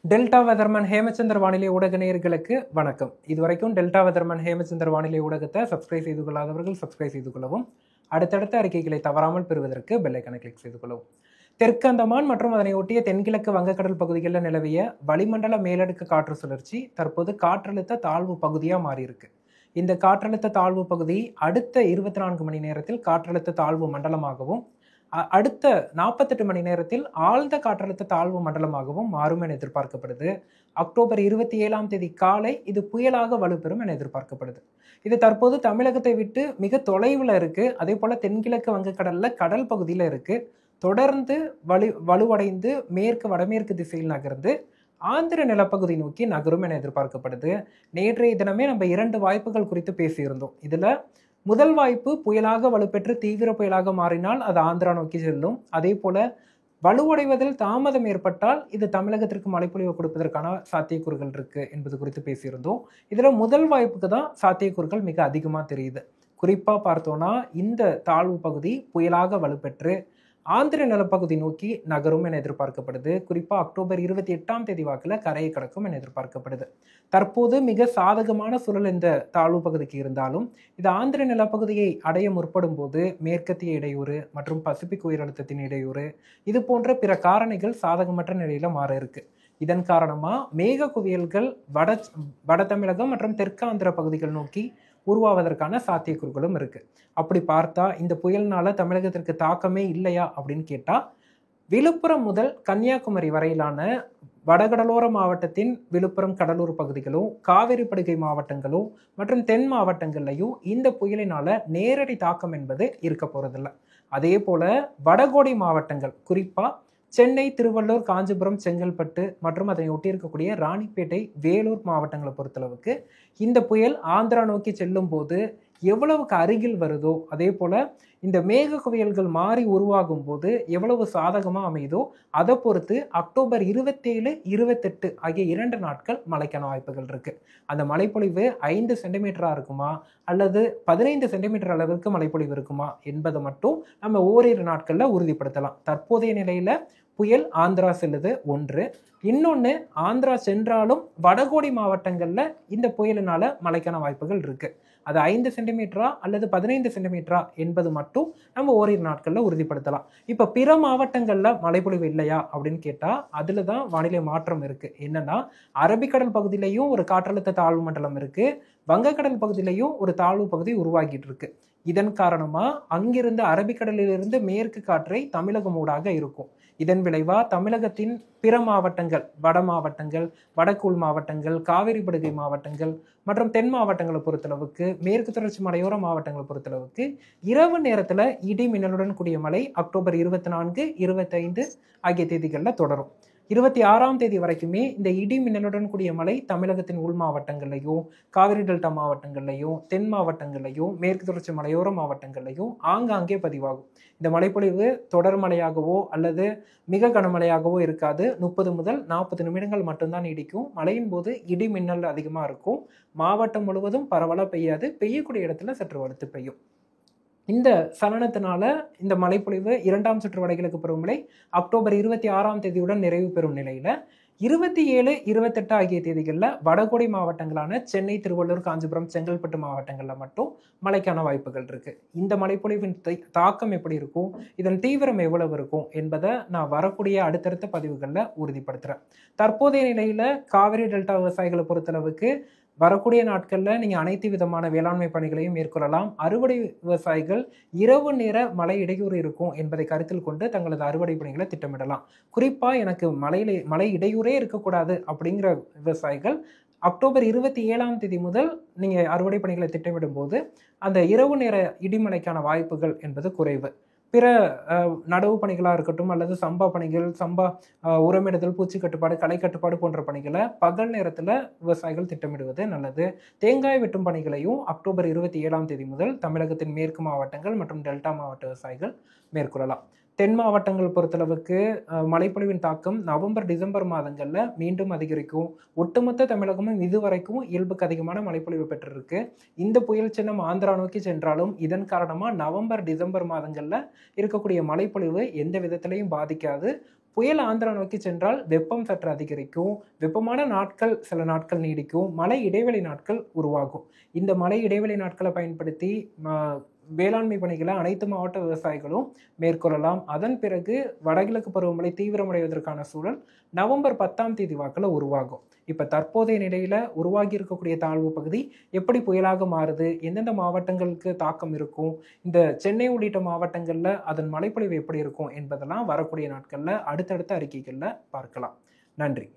Delta weatherman Hemachandra வானிலை ஊடக நேயர்களுக்கு வணக்கம். இதுவரைக்கும் டெல்டா வெதர்மன் ஹேமச்சந்திர வானிலை ஊடகத்தை சப்ஸ்கிரைப் செய்து கொள்ளாதவர்கள் சப்ஸ்கிரைப் செய்து கொள்ளவும், அடுத்தடுத்த அறிக்கைகளை தவறாமல் பெறுவதற்கு பெல் ஐக்கனை கிளிக் செய்து கொள்ளவும். தெற்கு அந்தமான் மற்றும் அதனை ஒட்டிய தென்கிழக்கு வங்கக்கடல் பகுதிகளில் நிலவிய வளிமண்டல மேலடுக்கு காற்று சுழற்சி தற்போது காற்றழுத்த தாழ்வு பகுதியாக மாறியிருக்கு. இந்த காற்றழுத்த தாழ்வு பகுதி அடுத்த 24 மணி நேரத்தில் காற்றழுத்த தாழ்வு மண்டலமாகவும் அடுத்த 48 மணி நேரத்தில் ஆழ்ந்த காற்றழுத்த தாழ்வு மண்டலமாகவும் மாறும் என எதிர்பார்க்கப்படுது. அக்டோபர் 27ஆம் தேதி காலை இது புயலாக வலுப்பெறும் என எதிர்பார்க்கப்படுது. இது தற்போது தமிழகத்தை விட்டு மிக தொலைவில் இருக்கு. அதே போல தென்கிழக்கு வங்கக்கடல்ல கடல் பகுதியில் இருக்கு. தொடர்ந்து வலுவடைந்து வடமேற்கு திசையில் நகர்ந்து ஆந்திர நிலப்பகுதி நோக்கி நகரும் என எதிர்பார்க்கப்படுது. நேற்றைய தினமே நம்ம 2 வாய்ப்புகள் குறித்து பேசியிருந்தோம். இதுல முதல் வாய்ப்பு புயலாக வலுப்பெற்று தீவிர புயலாக மாறினால் அது ஆந்திரா நோக்கி செல்லும். அதே போல வலுவடைவதில் தாமதம் ஏற்பட்டால் இது தமிழகத்திற்கு மழைப்பொழிவு கொடுப்பதற்கான சாத்தியக்கூறுகள் இருக்கு என்பது குறித்து பேசியிருந்தோம். இதுல முதல் வாய்ப்புக்கு தான் சாத்தியக்கூறுகள் மிக அதிகமா தெரியுது. குறிப்பா பார்த்தோம்னா இந்த தாழ்வு பகுதி புயலாக வலுப்பெற்று ஆந்திர நிலப்பகுதி நோக்கி நகரும் என எதிர்பார்க்கப்படுது. குறிப்பாக அக்டோபர் 28ஆம் தேதி வாக்கில் கரையை கடக்கும் என எதிர்பார்க்கப்படுது. தற்போது மிக சாதகமான சூழல் இந்த தாழ்வு பகுதிக்கு இருந்தாலும் இது ஆந்திர நிலப்பகுதியை அடைய முற்படும் போது மேற்கத்திய இடையூறு மற்றும் பசிபிக் உயரழுத்தத்தின் இடையூறு இது போன்ற பிற காரணிகள் சாதகமற்ற நிலையில மாற இருக்கு. இதன் காரணமா மேக குவியல்கள் வட தமிழகம் மற்றும் தெற்காந்திர பகுதிகள் நோக்கி உருவாவதற்கான சாத்தியக்கூறுகளும் இருக்கு. அப்படி பார்த்தா இந்த புயல்னால தமிழகத்திற்கு தாக்கமே இல்லையா அப்படின்னு கேட்டா, விழுப்புரம் முதல் கன்னியாகுமரி வரையிலான வடகடலோர மாவட்டத்தின் விழுப்புரம் கடலூர் பகுதிகளும் காவிரி படுகை மாவட்டங்களும் மற்றும் தென் மாவட்டங்கள்லையும் இந்த புயலினால நேரடி தாக்கம் என்பது இருக்க போறதில்லை. அதே போல வடகோடி மாவட்டங்கள் குறிப்பா சென்னை, திருவள்ளூர், காஞ்சிபுரம், செங்கல்பட்டு மற்றும் அதனை ஒட்டி இருக்கக்கூடிய ராணிப்பேட்டை, வேலூர் மாவட்டங்களை பொறுத்தளவுக்கு இந்த புயல் ஆந்திரா நோக்கி செல்லும் போது எவ்வளவுக்கு அருகில் வருதோ அதே போல இந்த மேக குவியல்கள் மாறி உருவாகும் போது எவ்வளவு சாதகமா அமையுதோ அதை பொறுத்து அக்டோபர் 27, 28 ஆகிய 2 நாட்கள் மழைக்கான வாய்ப்புகள் இருக்கு. அந்த மழைப்பொழிவு 5 சென்டிமீட்டரா இருக்குமா அல்லது 15 சென்டிமீட்டர் அளவிற்கு மழைப்பொழிவு இருக்குமா என்பதை மட்டும் நம்ம ஓரிரு நாட்கள்ல உறுதிப்படுத்தலாம். தற்போதைய நிலையில புயல் ஆந்திரா செல்லுது ஒன்று. இன்னொன்று, ஆந்திரா சென்றாலும் வடகோடி மாவட்டங்கள்ல இந்த புயலினால மழைக்கான வாய்ப்புகள் இருக்கு. அது 5 சென்டிமீட்டரா அல்லது 15 சென்டிமீட்டரா என்பது மட்டும் நம்ம ஓரிரு நாட்கள்ல உறுதிப்படுத்தலாம். இப்ப பிற மாவட்டங்கள்ல மழைப்பொழிவு இல்லையா அப்படின்னு கேட்டா அதுலதான் வானிலை மாற்றம் இருக்கு. என்னன்னா, அரபிக்கடல் பகுதியிலையும் ஒரு காற்றழுத்த தாழ்வு மண்டலம் இருக்கு, வங்கக்கடல் பகுதியிலையும் ஒரு தாழ்வு பகுதி உருவாகிட்டு இருக்கு. இதன் காரணமா அங்கிருந்து அரபிக்கடலிலிருந்து மேற்கு காற்றை தமிழகம் ஊடாக இருக்கும். இதன் விளைவா தமிழகத்தின் பிற மாவட்டங்கள், வட மாவட்டங்கள், வடக்குள் மாவட்டங்கள், காவிரி படுகை மாவட்டங்கள் மற்றும் தென் மாவட்டங்களை பொறுத்தளவுக்கு, மேற்கு தொடர்ச்சி மலையோர மாவட்டங்களை பொறுத்தளவுக்கு இரவு நேரத்துல இடி மின்னலுடன் கூடிய மழை அக்டோபர் 24, 25 ஆகிய தேதிகளில் தொடரும். 26ஆம் தேதி வரைக்குமே இந்த இடி மின்னலுடன் கூடிய மழை தமிழகத்தின் உள் மாவட்டங்கள்லையும், காவிரி டெல்டா மாவட்டங்கள்லையும், தென் மாவட்டங்கள்லையும், மேற்கு தொடர்ச்சி மலையோர மாவட்டங்கள்லையும் ஆங்காங்கே பதிவாகும். இந்த மழைப்பொழிவு தொடர் மழையாகவோ அல்லது மிக கனமழையாகவோ இருக்காது. 30 முதல் 40 நிமிடங்கள் மட்டும்தான் நீடிக்கும். மழையின் போது இடி மின்னல் அதிகமா இருக்கும். மாவட்டம் முழுவதும் பரவலாக பெய்யாது, பெய்யக்கூடிய இடத்துல சற்று வலுத்து பெய்யும். இந்த சலனத்தினால இந்த மழைப்பொழிவு 2ஆம் சுற்று வடகிழக்கு பருவமழை அக்டோபர் 26ஆம் தேதியுடன் நிறைவு பெறும் நிலையில 27, 28 ஆகிய தேதிகளில் வடகோடி மாவட்டங்களான சென்னை, திருவள்ளூர், காஞ்சிபுரம், செங்கல்பட்டு மாவட்டங்களில் மட்டும் மழைக்கான வாய்ப்புகள் இருக்கு. இந்த மழைப்பொழிவின் தாக்கம் எப்படி இருக்கும், இதன் தீவிரம் எவ்வளவு இருக்கும் என்பதை நான் வரக்கூடிய அடுத்தடுத்த பதிவுகளில் உறுதிப்படுத்துறேன். தற்போதைய நிலையில காவிரி டெல்டா விவசாயிகளை பொறுத்தளவுக்கு வரக்கூடிய நாட்களில் நீங்கள் அனைத்து விதமான வேளாண்மை பணிகளையும் மேற்கொள்ளலாம். அறுவடை விவசாயிகள் இரவு நேர மழை இடையூறு இருக்கும் என்பதை கருத்தில் கொண்டு தங்களது அறுவடை பணிகளை திட்டமிடலாம். குறிப்பாக எனக்கு மழை இடையூறே இருக்கக்கூடாது அப்படிங்கிற விவசாயிகள் அக்டோபர் 27ஆம் தேதி முதல் நீங்கள் அறுவடை பணிகளை திட்டமிடும் போது அந்த இரவு நேர இடிமழைக்கான வாய்ப்புகள் என்பது குறைவு. பிற நடவு பணிகளாக இருக்கட்டும் அல்லது சம்பா பணிகள், உரமிடுதல், பூச்சி கட்டுப்பாடு, களை கட்டுப்பாடு போன்ற பணிகளை பகல் நேரத்தில் விவசாயிகள் திட்டமிடுவது நல்லது. தேங்காய் வெட்டும் பணிகளையும் அக்டோபர் 27ஆம் தேதி முதல் தமிழகத்தின் மேற்கு மாவட்டங்கள் மற்றும் டெல்டா மாவட்ட விவசாயிகள் மேற்கொள்ளலாம். தென் மாவட்டங்கள் பொறுத்தளவுக்கு மழைப்பொழிவின் தாக்கம் நவம்பர், டிசம்பர் மாதங்களில் மீண்டும் அதிகரிக்கும். ஒட்டுமொத்த தமிழகமும் இதுவரைக்கும் இயல்புக்கு அதிகமான மழைப்பொழிவு பெற்றிருக்கு. இந்த புயல் சின்னம் ஆந்திரா நோக்கி சென்றாலும் இதன் காரணமாக நவம்பர், டிசம்பர் மாதங்களில் இருக்கக்கூடிய மழைப்பொழிவு எந்த விதத்திலையும் பாதிக்காது. புயல் ஆந்திரா நோக்கி சென்றால் வெப்பம் சற்று அதிகரிக்கும், வெப்பமான நாட்கள் சில நாட்கள் நீடிக்கும், மழை இடைவெளி நாட்கள் உருவாகும். இந்த மழை இடைவெளி நாட்களை பயன்படுத்தி வேளாண்மை பணிகளை அனைத்து மாவட்ட விவசாயிகளும் மேற்கொள்ளலாம். அதன் பிறகு வடகிழக்கு பருவமழை தீவிரமடைவதற்கான சூழல் நவம்பர் 10ஆம் தேதி வாக்கில் உருவாகும். இப்போ தற்போதைய நிலையில உருவாகி இருக்கக்கூடிய தாழ்வு பகுதி எப்படி புயலாக மாறுது, எந்தெந்த மாவட்டங்களுக்கு தாக்கம் இருக்கும், இந்த சென்னை உள்ளிட்ட மாவட்டங்கள்ல அதன் மழைப்பொழிவு எப்படி இருக்கும் என்பதெல்லாம் வரக்கூடிய நாட்கள்ல அடுத்தடுத்த அறிக்கைகள்ல பார்க்கலாம். நன்றி.